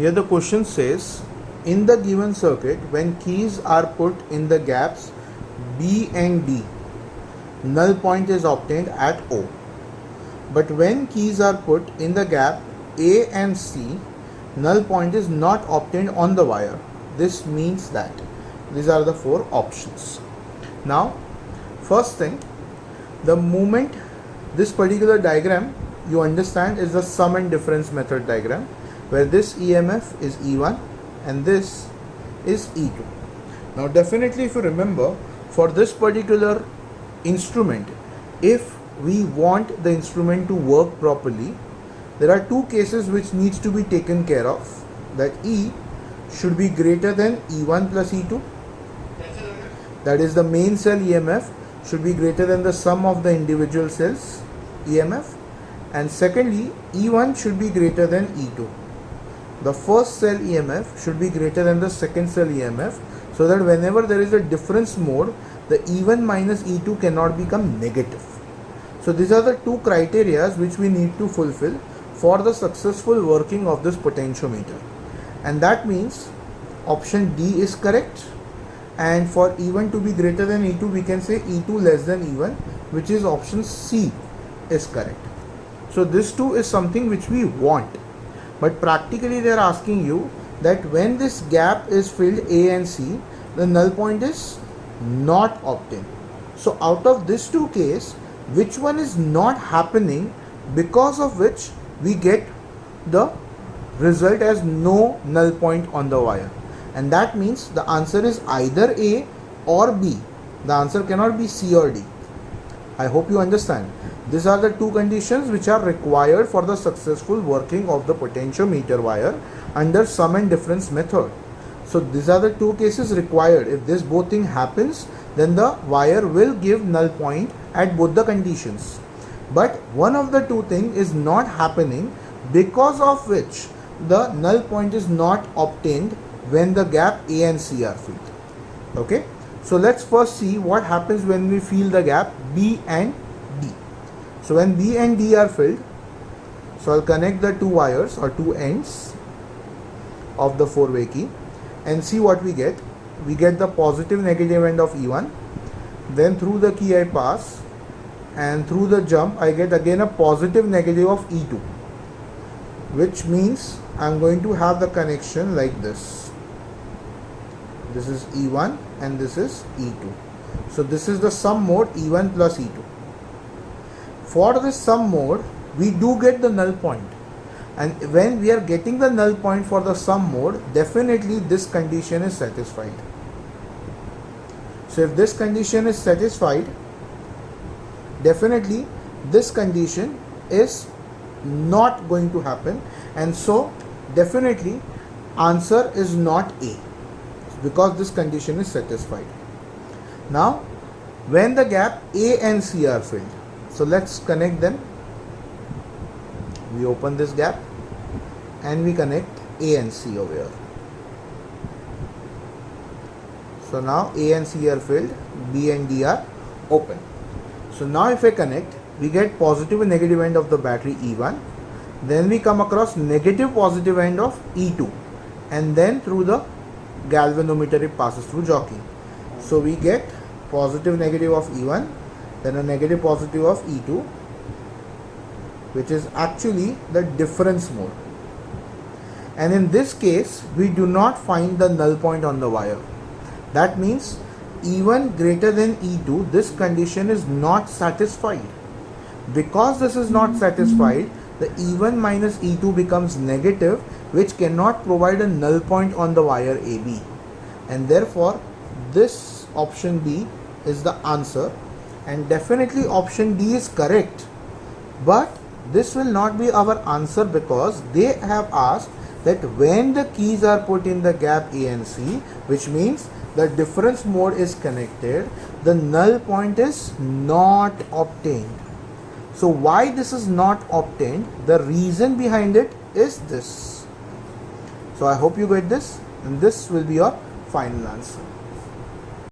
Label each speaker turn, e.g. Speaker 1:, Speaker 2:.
Speaker 1: Here the question says, in the given circuit, when keys are put in the gaps B and D, null point is obtained at O. But when keys are put in the gap A and C, null point is not obtained on the wire. This means that these are the four options. Now, first thing, the moment this particular diagram you understand is the sum and difference method diagram, where this EMF is E1 and this is E2. Now definitely, if you remember, for this particular instrument, if we want the instrument to work properly, there are two cases which needs to be taken care of, that E should be greater than E1 plus E2, that is the main cell EMF should be greater than the sum of the individual cells EMF, and secondly, E1 should be greater than E2. The first cell EMF should be greater than the second cell EMF, so that whenever there is a difference mode, the E1 minus E2 cannot become negative. So these are the two criteria which we need to fulfill for the successful working of this potentiometer, and that means option D is correct. And for E1 to be greater than E2, we can say E2 less than E1, which is option C is correct. So this too is something which we want, but practically they are asking you that when this gap is filled A and C, the null point is not obtained. So out of these two cases, which one is not happening, because of which we get the result as no null point on the wire? And that means the answer is either A or B. The answer cannot be C or D. I hope you understand. These are the two conditions which are required for the successful working of the potentiometer wire under sum and difference method. So these are the two cases required. If this both thing happens, then the wire will give null point at both the conditions. But one of the two things is not happening, because of which the null point is not obtained when the gap A and C are filled. Okay, so let's first see what happens when we fill the gap B and D. So when B and D are filled, so I'll connect the two wires or two ends of the four-way key and see what we get. We get the positive negative end of E1, then through the key I pass, and through the jump I get again a positive negative of E2, which means I'm going to have the connection like this. This is E1 and this is E2. So this is the sum mode E1 plus E2. For this sum mode, we do get the null point. And when we are getting the null point for the sum mode, definitely this condition is satisfied. So if this condition is satisfied, definitely this condition is not going to happen. And so definitely answer is not A, because this condition is satisfied. Now when the gap A and C are filled, so let's connect them. We open this gap and we connect A and C over here. So now A and C are filled, B and D are open. So now if I connect, we get positive and negative end of the battery E1, then we come across negative positive end of E2, and then through the galvanometer it passes through jockey. So we get positive negative of E1, then a negative positive of E2, which is actually the difference mode. And in this case, we do not find the null point on the wire. That means E1 greater than E2, this condition is not satisfied. Because this is not satisfied, the E1 minus E2 becomes negative, which cannot provide a null point on the wire AB. And therefore, this option B is the answer, and definitely option D is correct. But this will not be our answer, because they have asked that when the keys are put in the gap A and C, which means the difference mode is connected, the null point is not obtained. So why this is not obtained? The reason behind it is this. So I hope you get this, and this will be your final answer.